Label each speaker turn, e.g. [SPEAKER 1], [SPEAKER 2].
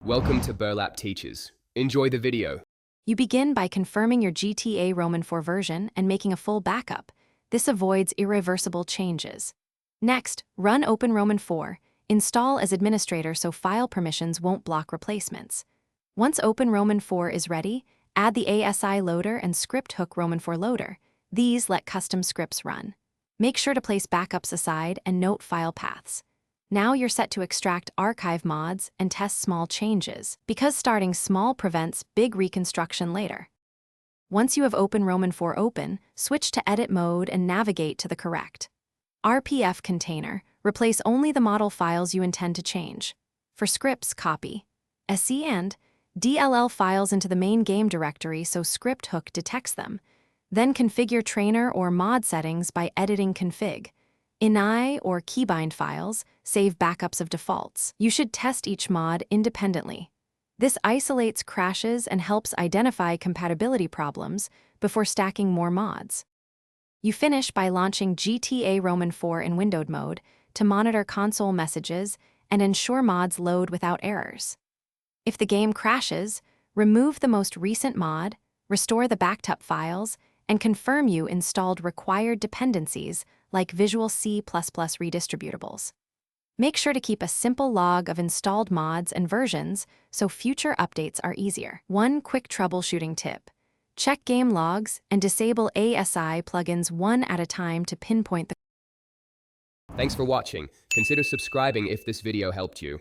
[SPEAKER 1] Welcome to Burlap Teachers. Enjoy the video.
[SPEAKER 2] You begin by confirming your GTA Roman 4 version and making a full backup. This avoids irreversible changes. Next, run Open Roman 4. Install as administrator so file permissions won't block replacements. Once Open Roman 4 is ready, add the ASI loader and script hook Roman 4 loader. These let custom scripts run. Make sure to place backups aside and note file paths. Now you're set to extract archive mods and test small changes, because starting small prevents big reconstruction later. Once you have Open Roman 4 open, switch to edit mode and navigate to the correct RPF container. Replace only the model files you intend to change. For scripts, copy SE and DLL files into the main game directory so script hook detects them. Then configure trainer or mod settings by editing config. Ini or keybind files save backups of defaults. You should test each mod independently. This isolates crashes and helps identify compatibility problems before stacking more mods. You finish by launching GTA Roman 4 in windowed mode to monitor console messages and ensure mods load without errors. If the game crashes, remove the most recent mod, restore the backed up files, and confirm you installed required dependencies like Visual C++ redistributables. Make sure to keep a simple log of installed mods and versions so future updates are easier. One quick troubleshooting tip: check game logs and disable ASI plugins one at a time to pinpoint the.
[SPEAKER 1] Thanks for watching. Consider subscribing if this video helped you.